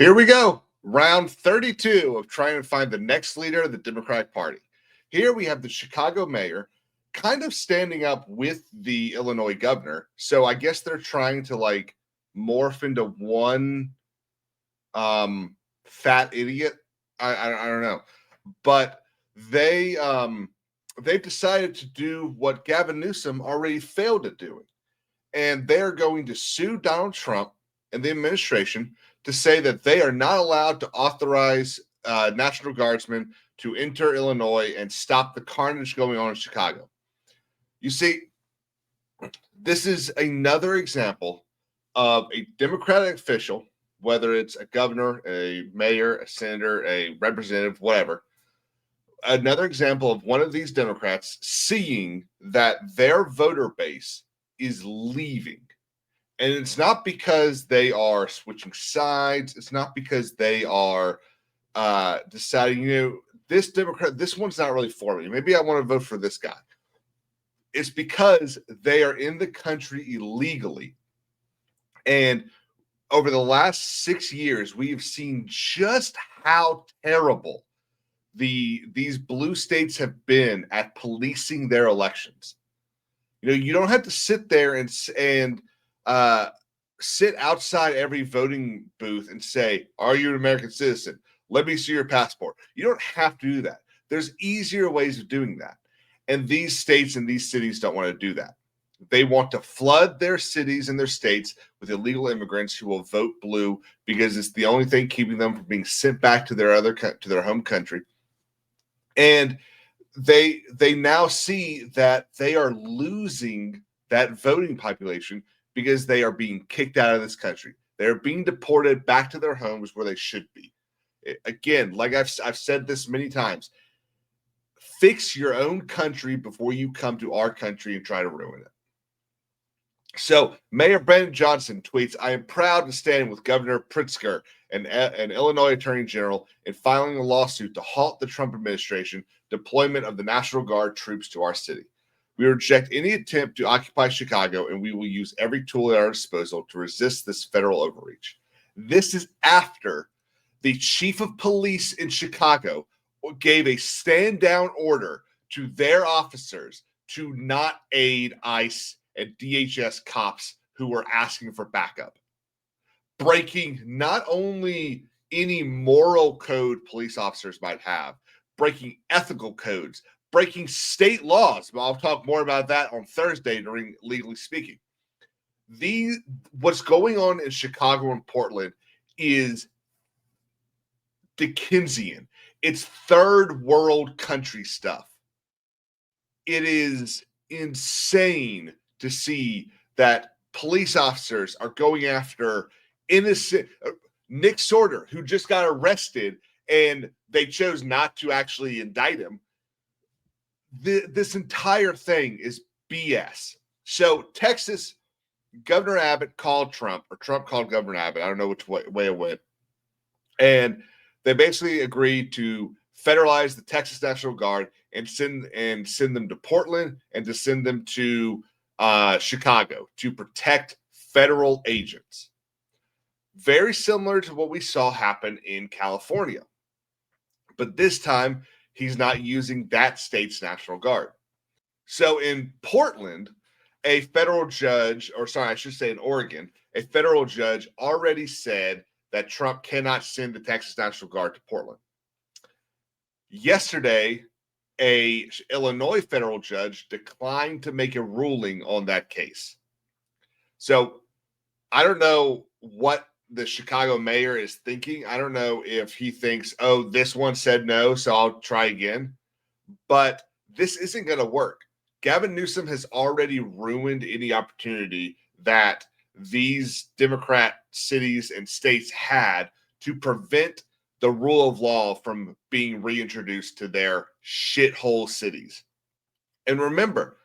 Here we go. Round 32 of trying to find the next leader of the Democratic Party. Here we have the Chicago mayor kind of standing up with the Illinois governor. So I guess they're trying to morph into one fat idiot. I don't know. But they've decided to do what Gavin Newsom already failed at doing. And they're going to sue Donald Trump and the administration to say that they are not allowed to authorize National Guardsmen to enter Illinois and stop the carnage going on in Chicago. You see, this is another example of a Democratic official, whether it's a governor, a mayor, a senator, a representative, whatever, another example of one of these Democrats seeing that their voter base is leaving. And it's not because they are switching sides. It's not because they are deciding, this Democrat, this one's not really for me. Maybe I want to vote for this guy. It's because they are in the country illegally. And over the last 6 years, we have seen just how terrible these blue states have been at policing their elections. You don't have to sit there and sit outside every voting booth and say, "Are you an American citizen? Let me see your passport." You don't have to do that. There's easier ways of doing that. And these states and these cities don't want to do that. They want to flood their cities and their states with illegal immigrants who will vote blue because it's the only thing keeping them from being sent back to their home country. And they now see that they are losing that voting population because they are being kicked out of this country. They're being deported back to their homes where they should be. Again, like I've said this many times, fix your own country before you come to our country and try to ruin it. So Mayor Brandon Johnson tweets, "I am proud to stand with Governor Pritzker and Illinois Attorney General in filing a lawsuit to halt the Trump administration deployment of the National Guard troops to our city. We reject any attempt to occupy Chicago, and we will use every tool at our disposal to resist this federal overreach." This is after the chief of police in Chicago gave a stand-down order to their officers to not aid ICE and DHS cops who were asking for backup, breaking not only any moral code police officers might have, breaking ethical codes, breaking state laws. I'll talk more about that on Thursday during Legally Speaking. What's going on in Chicago and Portland is Dickensian. It's third world country stuff. It is insane to see that police officers are going after innocent Nick Sorter, who just got arrested, and they chose not to actually indict him. This entire thing is BS. So Texas, Governor Abbott called Trump, or Trump called Governor Abbott. I don't know which way it went. And they basically agreed to federalize the Texas National Guard and send them to Portland and to send them to Chicago to protect federal agents. Very similar to what we saw happen in California. But this time, he's not using that state's National Guard. So in Portland, a federal judge, or sorry, I should say in Oregon, a federal judge already said that Trump cannot send the Texas National Guard to Portland. Yesterday, a Illinois federal judge declined to make a ruling on that case. So I don't know what the Chicago mayor is thinking. I don't know if he thinks, oh, this one said no, so I'll try again. But this isn't going to work. Gavin Newsom has already ruined any opportunity that these Democrat cities and states had to prevent the rule of law from being reintroduced to their shithole cities. And remember,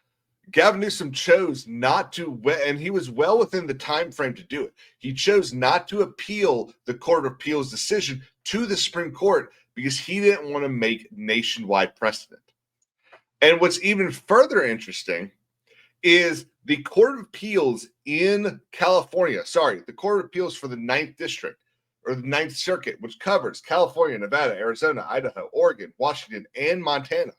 Gavin Newsom chose not to, and he was well within the time frame to do it. He chose not to appeal the Court of Appeals decision to the Supreme Court because he didn't want to make nationwide precedent. And what's even further interesting is the Court of Appeals in California, the Court of Appeals for the 9th District, or the Ninth Circuit, which covers California, Nevada, Arizona, Idaho, Oregon, Washington, and Montana,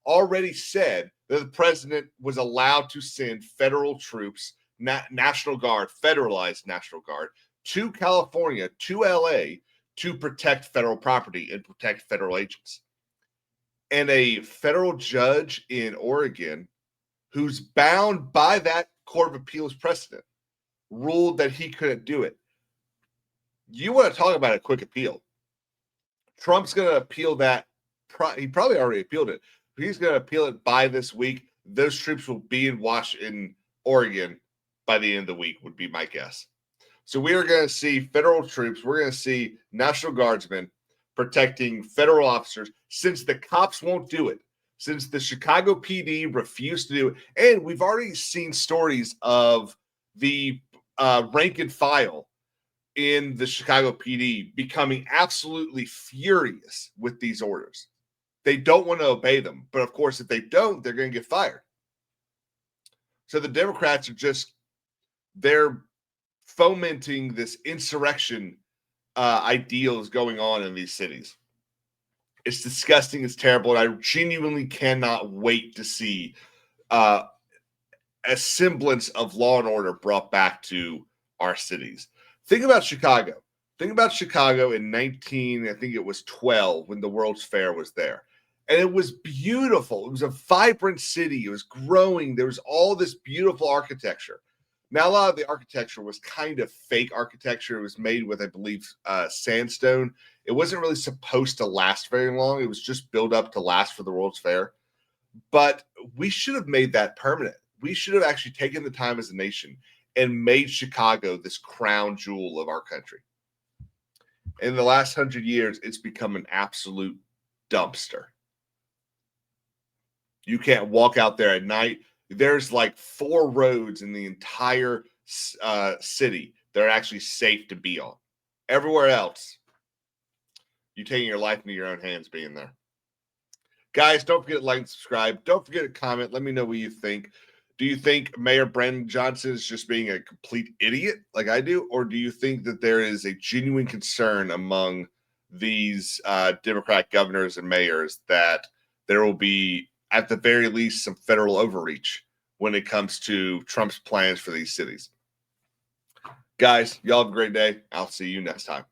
already said that the president was allowed to send federal troops, National Guard, federalized National Guard, to California, to LA, to protect federal property and protect federal agents. And a federal judge in Oregon, who's bound by that Court of Appeals precedent, ruled that he couldn't do it. You want to talk about a quick appeal? Trump's going to appeal that. He probably already appealed it. He's going to appeal it by this week. Those troops will be in Oregon by the end of the week, would be my guess. So we are going to see federal troops. We're going to see National Guardsmen protecting federal officers, since the cops won't do it, since the Chicago PD refused to do it. And we've already seen stories of the rank and file in the Chicago PD becoming absolutely furious with these orders. They don't want to obey them. But of course, if they don't, they're going to get fired. So the Democrats are they're fomenting this insurrection ideals going on in these cities. It's disgusting. It's terrible. And I genuinely cannot wait to see a semblance of law and order brought back to our cities. Think about Chicago. Think about Chicago in 12, when the World's Fair was there. And it was beautiful. It was a vibrant city. It was growing. There was all this beautiful architecture. Now, a lot of the architecture was kind of fake architecture. It was made with, I believe, sandstone. It wasn't really supposed to last very long. It was just built up to last for the World's Fair. But we should have made that permanent. We should have actually taken the time as a nation and made Chicago this crown jewel of our country. In the last 100 years, it's become an absolute dumpster. You can't walk out there at night. There's like 4 roads in the entire city that are actually safe to be on. Everywhere else, you're taking your life into your own hands being there. Guys, don't forget to like and subscribe. Don't forget to comment. Let me know what you think. Do you think Mayor Brandon Johnson is just being a complete idiot like I do? Or do you think that there is a genuine concern among these Democrat governors and mayors that there will be, at the very least, some federal overreach when it comes to Trump's plans for these cities? Guys, y'all have a great day. I'll see you next time.